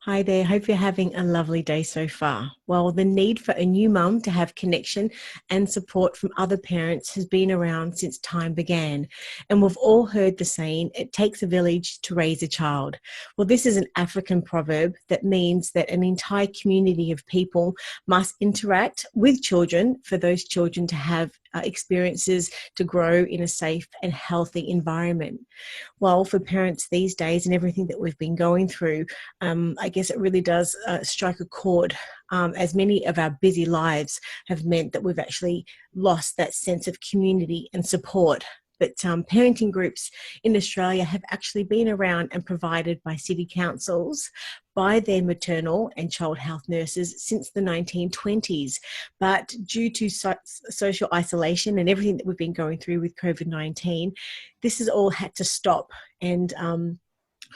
Hi there, hope you're having a lovely day so far. Well, the need for a new mum to have connection and support from other parents has been around since time began. And we've all heard the saying, it takes a village to raise a child. Well, this is an African proverb that means that an entire community of people must interact with children for those children to have experiences to grow in a safe and healthy environment. Well, for parents these days and everything that we've been going through, I guess it really does strike a chord, as many of our busy lives have meant that we've actually lost that sense of community and support. But parenting groups in Australia have actually been around and provided by city councils by their maternal and child health nurses since the 1920s. But due to social isolation and everything that we've been going through with COVID-19, this has all had to stop. And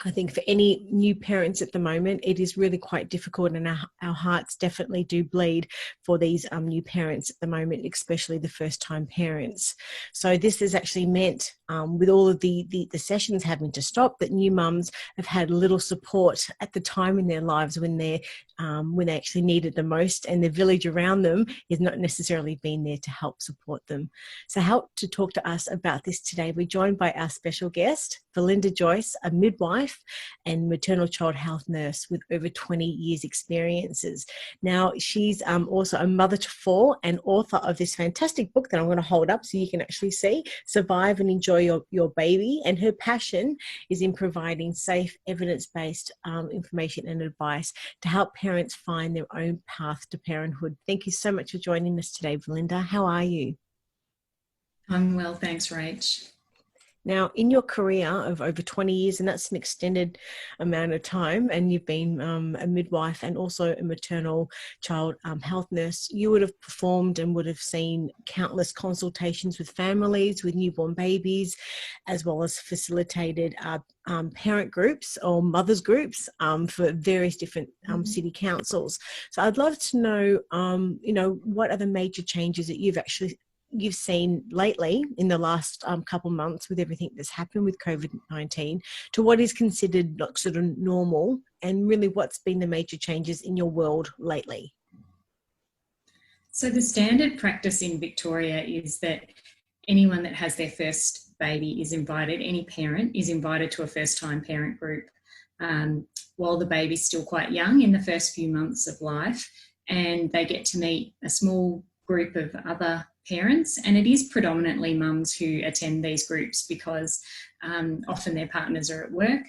I think for any new parents at the moment, it is really quite difficult, and our hearts definitely do bleed for these new parents at the moment, especially the first-time parents. So this has actually meant, with all of the sessions having to stop, that new mums have had little support at the time in their lives when they actually needed the most, and the village around them is not necessarily been there to help support them. So to talk to us about this today, we're joined by our special guest, Belinda Joyce, a midwife and maternal child health nurse with over 20 years experiences. Now, she's also a mother to four and author of this fantastic book that I'm going to hold up so you can actually see, Survive and Enjoy Your Baby. And her passion is in providing safe, evidence-based information and advice to help parents find their own path to parenthood. Thank you so much for joining us today, Belinda. How are you? I'm well, thanks, Rach. Now, in your career of over 20 years, and that's an extended amount of time, and you've been a midwife and also a maternal child health nurse, you would have performed and would have seen countless consultations with families, with newborn babies, as well as facilitated parent groups or mothers groups for various different city councils. So I'd love to know, what are the major changes that you've seen lately in the last couple of months with everything that's happened with COVID-19 to what is considered like sort of normal, and really what's been the major changes in your world lately? So the standard practice in Victoria is that anyone that has their first baby is invited, any parent is invited to a first-time parent group while the baby's still quite young in the first few months of life, and they get to meet a small group of other parents, and it is predominantly mums who attend these groups because often their partners are at work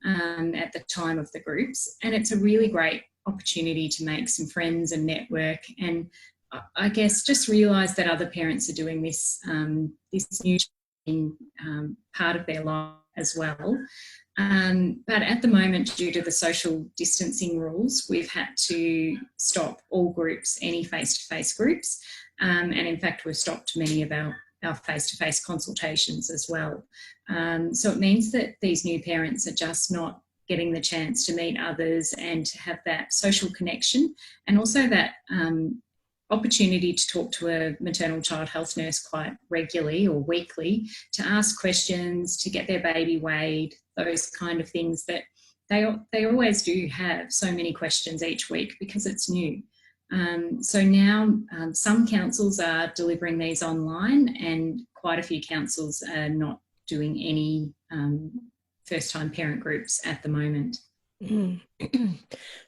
at the time of the groups, and it's a really great opportunity to make some friends and network, and I guess just realise that other parents are doing this this new part of their life as well. But at the moment, due to the social distancing rules, we've had to stop all groups, any face-to-face groups, and in fact we've stopped many of our face-to-face consultations as well. So it means that these new parents are just not getting the chance to meet others and to have that social connection, and also that opportunity to talk to a maternal child health nurse quite regularly or weekly, to ask questions, to get their baby weighed, those kind of things that they always do have so many questions each week because it's new. So now some councils are delivering these online, and quite a few councils are not doing any first-time parent groups at the moment.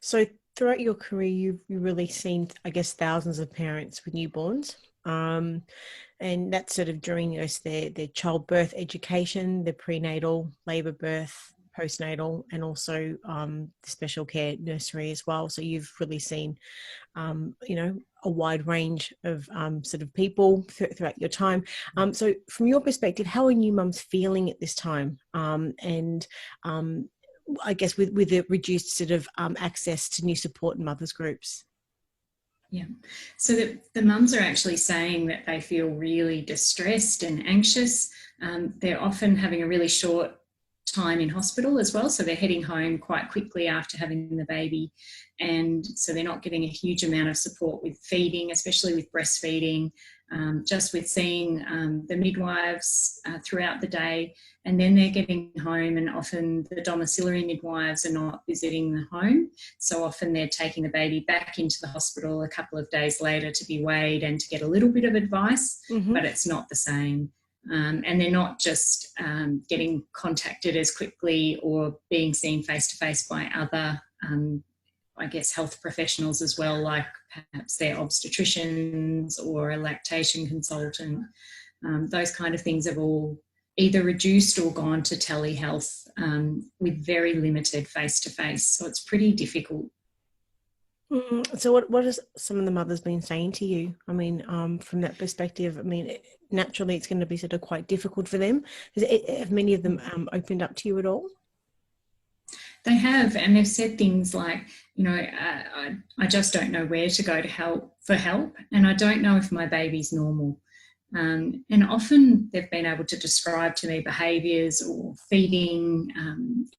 So throughout your career, you've really seen, I guess, thousands of parents with newborns, and that's sort of during their childbirth education, the prenatal, labour, birth, postnatal, and also the special care nursery as well. So you've really seen, a wide range of sort of people throughout your time. So from your perspective, how are new mums feeling at this time? I guess with the reduced sort of access to new support and mothers groups. Yeah, so the mums are actually saying that they feel really distressed and anxious. They're often having a really short time in hospital as well, so they're heading home quite quickly after having the baby, and so they're not getting a huge amount of support with feeding, especially with breastfeeding. just with seeing the midwives throughout the day, and then they're getting home, and often the domiciliary midwives are not visiting the home. So often they're taking the baby back into the hospital a couple of days later to be weighed and to get a little bit of advice, but it's not the same. And they're not just getting contacted as quickly or being seen face-to-face by other I guess, health professionals as well, like perhaps their obstetricians or a lactation consultant. Those kind of things have all either reduced or gone to telehealth with very limited face-to-face. So it's pretty difficult. So what has some of the mothers been saying to you? I mean, from that perspective, I mean, naturally it's going to be sort of quite difficult for them. Have many of them opened up to you at all? They have, and they've said things like, you know, I just don't know where to go for help, and I don't know if my baby's normal. And often they've been able to describe to me behaviours or feeding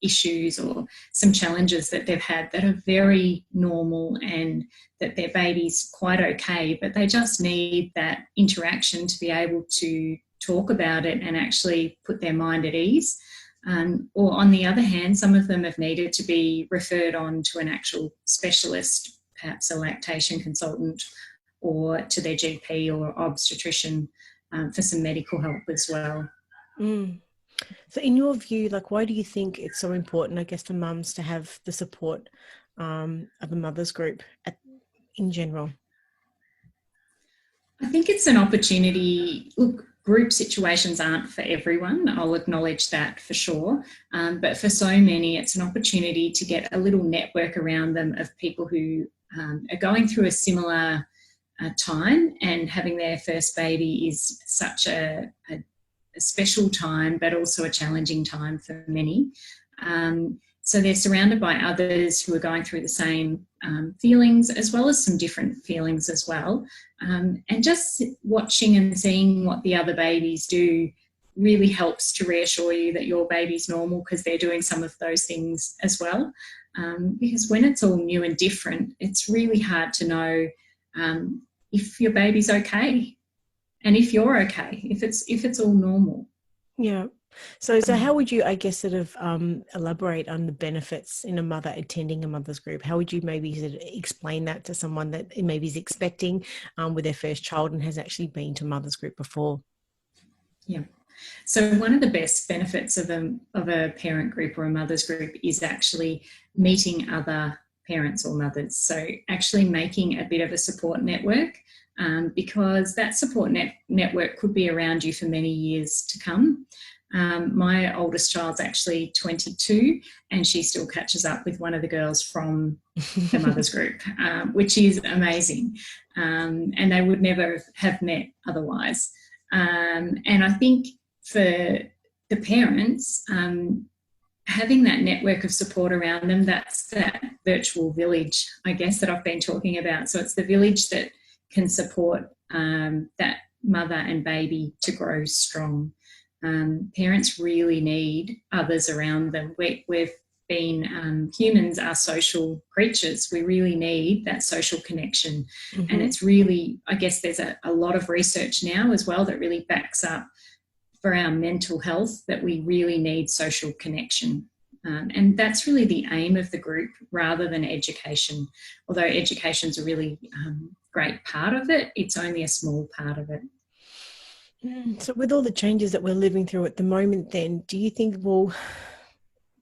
issues or some challenges that they've had that are very normal, and that their baby's quite okay, but they just need that interaction to be able to talk about it and actually put their mind at ease. Or on the other hand, some of them have needed to be referred on to an actual specialist, perhaps a lactation consultant, or to their GP or obstetrician for some medical help as well. So in your view, like, why do you think it's so important, I guess, for mums to have the support of a mothers group in general? I think it's an opportunity. Look, group situations aren't for everyone, I'll acknowledge that for sure, but for so many it's an opportunity to get a little network around them of people who are going through a similar time, and having their first baby is such a special time, but also a challenging time for many. So they're surrounded by others who are going through the same feelings, as well as some different feelings as well. And just watching and seeing what the other babies do really helps to reassure you that your baby's normal, because they're doing some of those things as well. Because when it's all new and different, it's really hard to know if your baby's okay, and if you're okay, if it's all normal. Yeah. So how would you, I guess, sort of elaborate on the benefits in a mother attending a mothers group? How would you maybe sort of explain that to someone that maybe is expecting with their first child and has actually been to mothers group before? Yeah. So one of the best benefits of a parent group or a mothers group is actually meeting other parents or mothers. So actually making a bit of a support network, because that support network could be around you for many years to come. My oldest child's actually 22, and she still catches up with one of the girls from the mothers group, which is amazing. And they would never have met otherwise. And I think for the parents, having that network of support around them, that's that virtual village, I guess, that I've been talking about. So it's the village that can support that mother and baby to grow strong. Parents really need others around them. We've been, humans are social creatures. We really need that social connection. And it's really, I guess there's a lot of research now as well that really backs up for our mental health that we really need social connection. And that's really the aim of the group, rather than education. Although education's a really great part of it, it's only a small part of it. So with all the changes that we're living through at the moment then, do you think we'll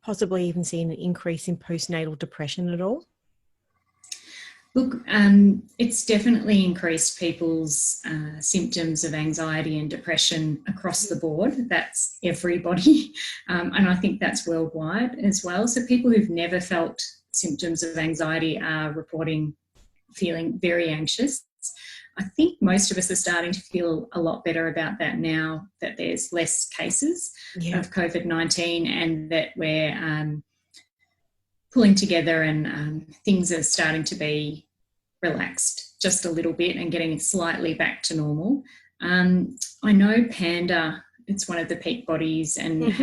possibly even see an increase in postnatal depression at all? Look, it's definitely increased people's symptoms of anxiety and depression across the board. That's everybody. And I think that's worldwide as well. So people who've never felt symptoms of anxiety are reporting feeling very anxious. I think most of us are starting to feel a lot better about that now that there's less cases of COVID-19, and that we're pulling together, and things are starting to be relaxed just a little bit and getting slightly back to normal. I know Panda, it's one of the peak bodies, and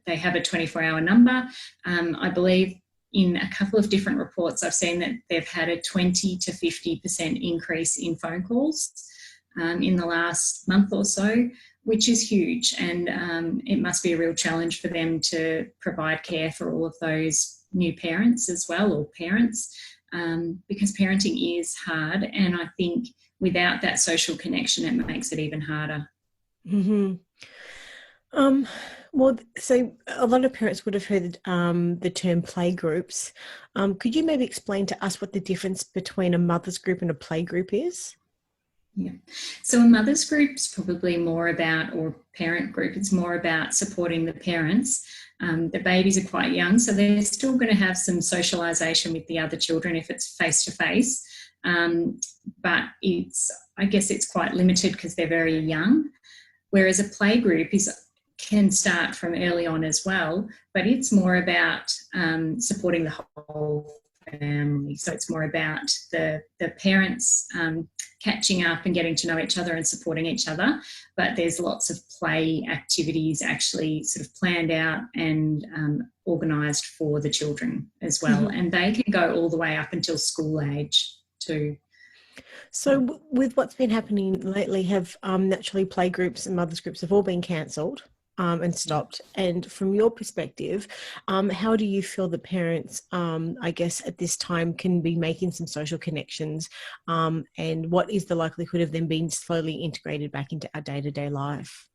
they have a 24-hour number. I believe in a couple of different reports I've seen that they've had a 20 to 50% increase in phone calls in the last month or so, which is huge. And it must be a real challenge for them to provide care for all of those new parents as well, or parents, because parenting is hard. And I think without that social connection, it makes it even harder. Mm-hmm. Well, so a lot of parents would have heard the term play groups. Could you maybe explain to us what the difference between a mother's group and a play group is? Yeah. So a mother's group's probably more about, or parent group, it's more about supporting the parents. The babies are quite young, so they're still going to have some socialisation with the other children if it's face-to-face. But I guess it's quite limited because they're very young. Whereas a play group can start from early on as well, but it's more about supporting the whole family. So it's more about the parents catching up and getting to know each other and supporting each other. But there's lots of play activities actually sort of planned out and organised for the children as well. Mm-hmm. And they can go all the way up until school age too. So with what's been happening lately, have naturally play groups and mothers groups have all been cancelled and stopped. And from your perspective, how do you feel the parents, I guess, at this time can be making some social connections? And what is the likelihood of them being slowly integrated back into our day-to-day life?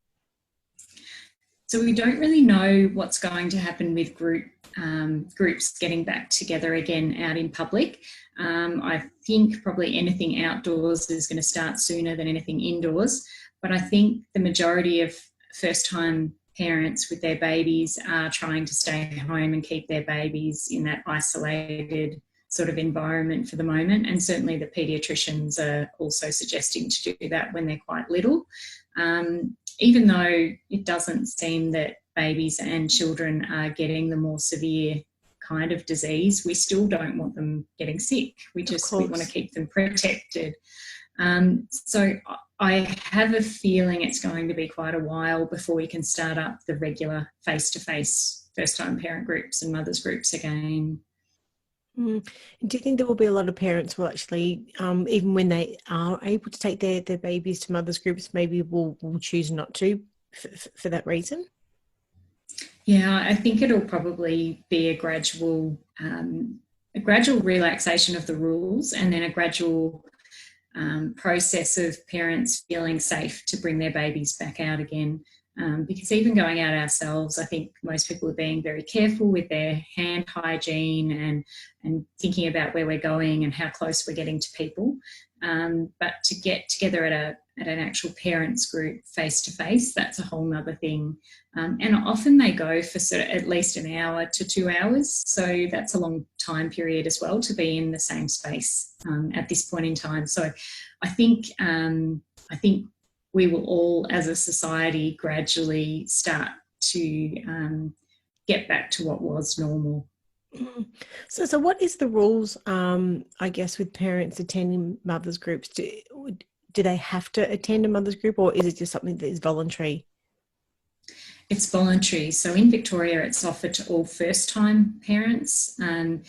So we don't really know what's going to happen with groups getting back together again out in public. I think probably anything outdoors is going to start sooner than anything indoors. But I think the majority of first-time parents with their babies are trying to stay home and keep their babies in that isolated sort of environment for the moment. And certainly the paediatricians are also suggesting to do that when they're quite little. Even though it doesn't seem that babies and children are getting the more severe kind of disease, we still don't want them getting sick. We want to keep them protected. So I have a feeling it's going to be quite a while before we can start up the regular face-to-face first-time parent groups and mothers groups again. Do you think there will be a lot of parents who actually, even when they are able to take their babies to mothers groups, maybe will choose not to for that reason? Yeah, I think it'll probably be a gradual relaxation of the rules, and then a gradual process of parents feeling safe to bring their babies back out again. Because even going out ourselves, I think most people are being very careful with their hand hygiene and thinking about where we're going and how close we're getting to people. But to get together at an actual parents group face to face, that's a whole nother thing. And often they go for sort of at least an hour to 2 hours. So that's a long time period as well to be in the same space at this point in time. So I think we will all, as a society, gradually start to get back to what was normal. So what is the rules, I guess, with parents attending mothers groups? Do they have to attend a mothers group, or is it just something that is voluntary? It's voluntary. So in Victoria, it's offered to all first-time parents, and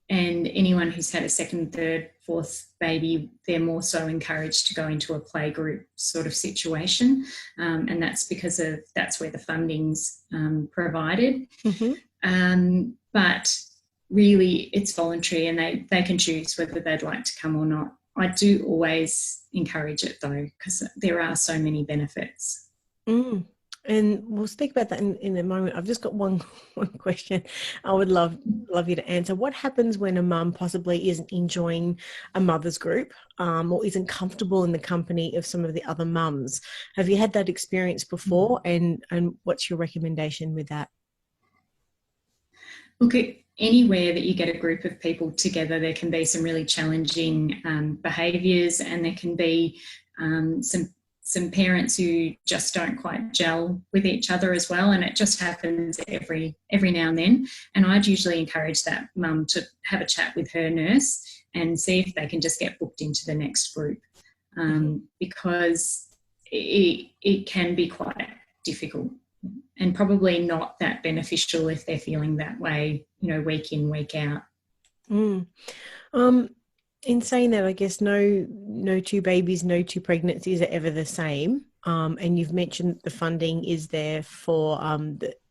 anyone who's had a second, third, fourth baby, they're more so encouraged to go into a playgroup sort of situation. And that's because that's where the funding's provided. Mm-hmm. But really it's voluntary, and they can choose whether they'd like to come or not. I do always encourage it though, because there are so many benefits. And we'll speak about that in a moment. I've just got one question I would love you to answer. What happens when a mum possibly isn't enjoying a mother's group or isn't comfortable in the company of some of the other mums? Have you had that experience before? And what's your recommendation with that? Look, anywhere that you get a group of people together, there can be some really challenging behaviours, and there can be some parents who just don't quite gel with each other as well, and it just happens every now and then. And I'd usually encourage that mum to have a chat with her nurse and see if they can just get booked into the next group, because it can be quite difficult and probably not that beneficial if they're feeling that way, week in, week out. In saying that, I guess no two babies, no two pregnancies are ever the same. And you've mentioned the funding is there for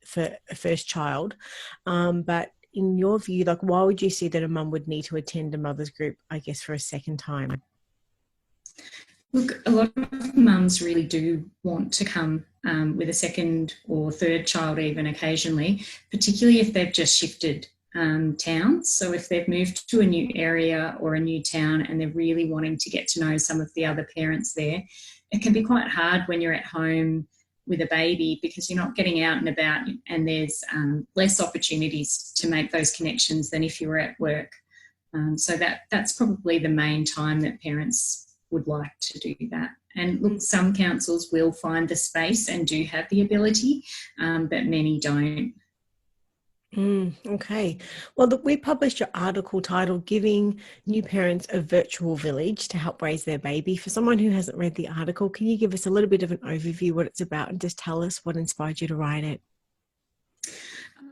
for a first child, but in your view, like, why would you see that a mum would need to attend a mother's group, I guess, for a second time? Look, a lot of mums really do want to come with a second or third child even occasionally, particularly if they've just shifted towns. So if they've moved to a new area or a new town and they're really wanting to get to know some of the other parents there, it can be quite hard when you're at home with a baby because you're not getting out and about, and there's less opportunities to make those connections than if you were at work. So that's probably the main time that parents would like to do that. And look, some councils will find the space and do have the ability, but many don't. Okay. Well, look, we published your article titled Giving New Parents a Virtual Village to Help Raise Their Baby. For someone who hasn't read the article, can you give us a little bit of an overview what it's about and just tell us what inspired you to write it?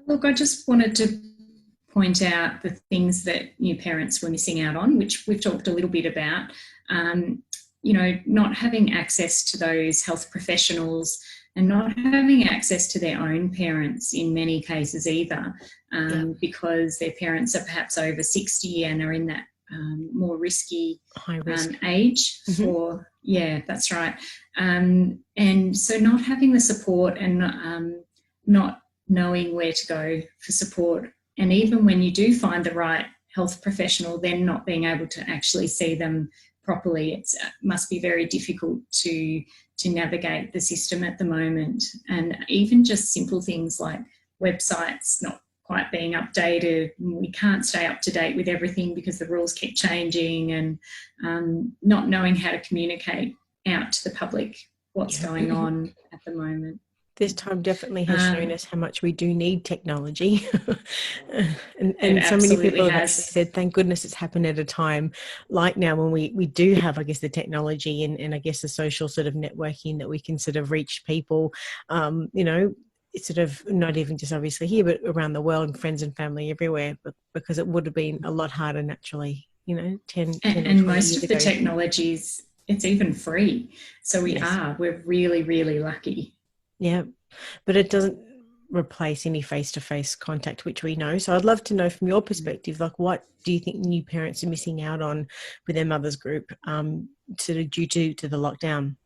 Look, I just wanted to point out the things that new parents were missing out on, which we've talked a little bit about. Not having access to those health professionals and not having access to their own parents in many cases either, because their parents are perhaps over 60 and are in that more risky High risk age for, that's right. And so not having the support and not knowing where to go for support, and even when you do find the right health professional, then not being able to actually see them properly. It must be very difficult to navigate the system at the moment. And even just simple things like websites not quite being updated. We can't stay up to date with everything because the rules keep changing, and not knowing how to communicate out to the public what's going on at the moment. This time definitely has shown us how much we do need technology. and so many people have actually said, thank goodness it's happened at a time like now when we do have, I guess, the technology and I guess the social sort of networking that we can sort of reach people, it's sort of not even just obviously here, but around the world and friends and family everywhere, but because it would have been a lot harder naturally, 10 and most of the technologies, it's even free. So we're really, really lucky. Yeah, but it doesn't replace any face-to-face contact, which we know. So I'd love to know from your perspective, like, what do you think new parents are missing out on with their mother's group sort of due to the lockdown?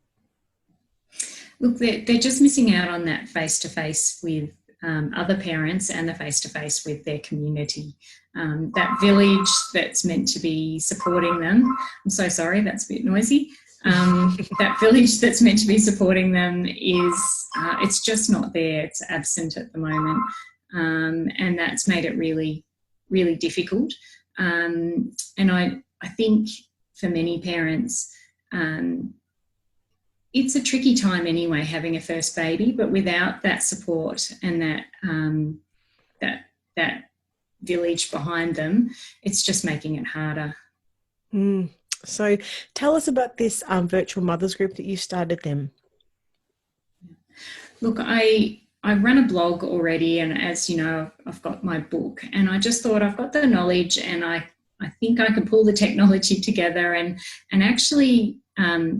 Look, they're just missing out on that face-to-face with other parents and the face-to-face with their community. That village that's meant to be supporting them. I'm so sorry, that's a bit noisy. That village that's meant to be supporting them is, it's just not there. It's absent at the moment. And that's made it really, really difficult. And I think for many parents, it's a tricky time anyway, having a first baby, but without that support and that village behind them, it's just making it harder. So tell us about this virtual mothers group that you started then. Look, I run a blog already, and as you know, I've got my book, and I just thought I've got the knowledge and I think I can pull the technology together and actually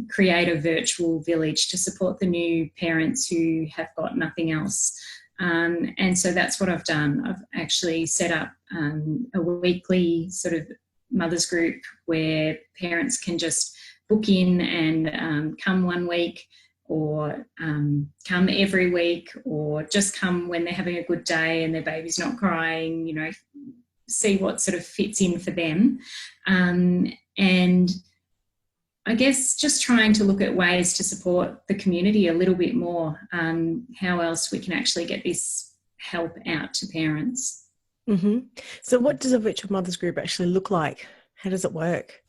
create a virtual village to support the new parents who have got nothing else. And so that's what I've done. I've actually set up a weekly sort of mothers group where parents can just book in and come one week, or come every week, or just come when they're having a good day and their baby's not crying, see what sort of fits in for them. And I guess just trying to look at ways to support the community a little bit more, how else we can actually get this help out to parents. So what does a virtual mothers group actually look like? How does it work?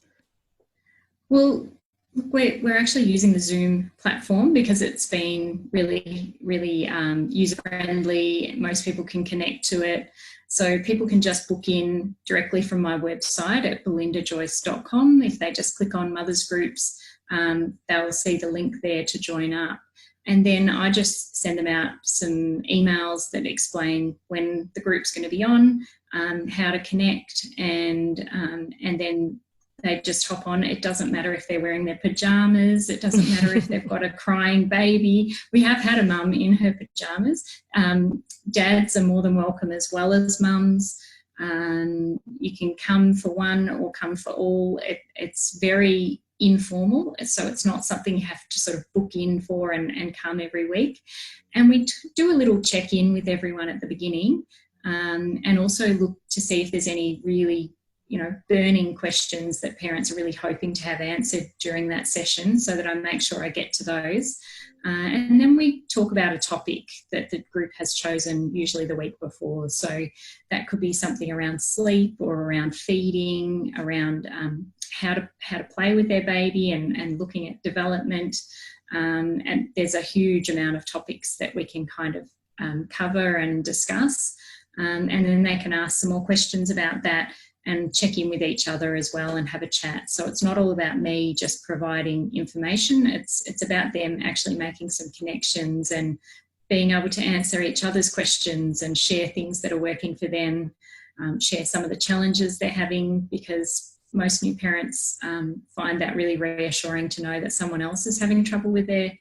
Well, we're actually using the Zoom platform because it's been really, really user-friendly. Most people can connect to it. So people can just book in directly from my website at belindajoyce.com. If they just click on mothers groups, they'll see the link there to join up. And then I just send them out some emails that explain when the group's going to be on, how to connect, and then They just hop on. It doesn't matter if they're wearing their pajamas. It doesn't matter if they've got a crying baby. We have had a mum in her pajamas. Dads are more than welcome as well as mums. You can come for one or come for all. It's very informal, so it's not something you have to sort of book in for and come every week. And we do a little check-in with everyone at the beginning, and also look to see if there's any really burning questions that parents are really hoping to have answered during that session, so that I make sure I get to those. And then we talk about a topic that the group has chosen, usually the week before. So that could be something around sleep or around feeding, around how to play with their baby and looking at development. And there's a huge amount of topics that we can kind of cover and discuss. And then they can ask some more questions about that and check in with each other as well and have a chat. So it's not all about me just providing information. It's about them actually making some connections and being able to answer each other's questions and share things that are working for them, share some of the challenges they're having, because most new parents find that really reassuring to know that someone else is having trouble with their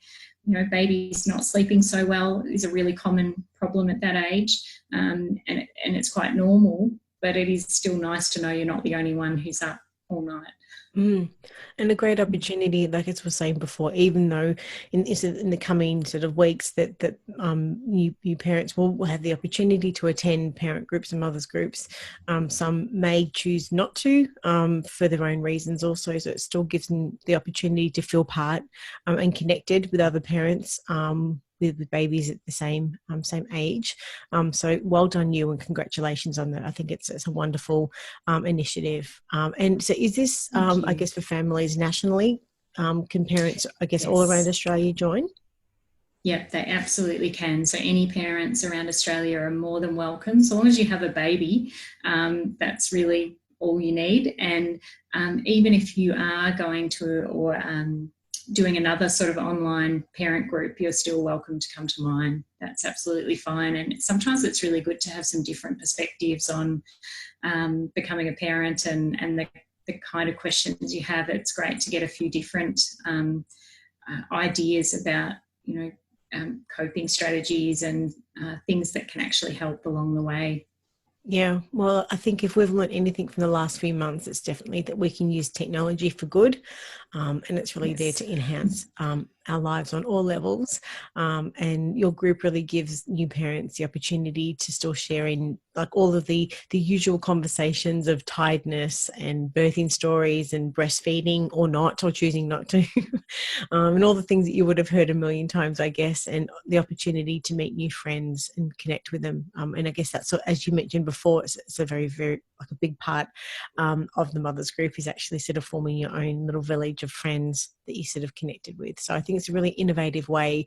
baby's not sleeping so well is a really common problem at that age, and it's quite normal. But it is still nice to know you're not the only one who's up all night. And a great opportunity, like as we were saying before, even though in the coming sort of weeks that you parents will have the opportunity to attend parent groups and mothers groups. Some may choose not to for their own reasons also, so it still gives them the opportunity to feel part and connected with other parents with babies at the same age. So well done you, and congratulations on that. I think it's a wonderful initiative. And so is this, I guess, for families nationally? Can parents, I guess, all around Australia join? Yep, they absolutely can. So any parents around Australia are more than welcome. So long as you have a baby, that's really all you need. And even if you are going to or doing another sort of online parent group, you're still welcome to come to mine. That's absolutely fine. And sometimes it's really good to have some different perspectives on becoming a parent and the kind of questions you have. It's great to get a few different ideas about, coping strategies and things that can actually help along the way. Yeah, well, I think if we've learned anything from the last few months, it's definitely that we can use technology for good, and it's really there to enhance our lives on all levels. And your group really gives new parents the opportunity to still share in like all of the usual conversations of tiredness and birthing stories and breastfeeding or not, or choosing not to, and all the things that you would have heard a million times, I guess, and the opportunity to meet new friends and connect with them. And I guess that's, as you mentioned before, it's a very, very like a big part of the mothers group is actually sort of forming your own little village of friends that you sort of connected with. So I think it's a really innovative way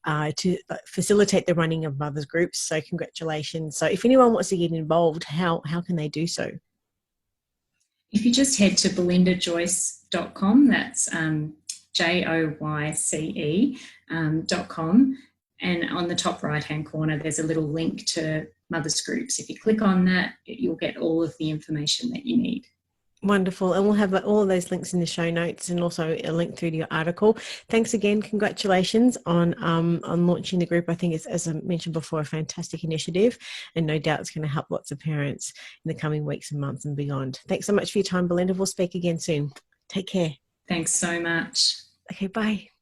to facilitate the running of mothers groups. So congratulations. So if anyone wants to get involved, how can they do so? If you just head to belindajoyce.com, that's JOYCE.com, and on the top right-hand corner, there's a little link to mothers groups. If you click on that, you'll get all of the information that you need. Wonderful. And we'll have all of those links in the show notes and also a link through to your article. Thanks again. Congratulations on launching the group. I think it's, as I mentioned before, a fantastic initiative, and no doubt it's going to help lots of parents in the coming weeks and months and beyond. Thanks so much for your time, Belinda. We'll speak again soon. Take care. Thanks so much. Okay, bye.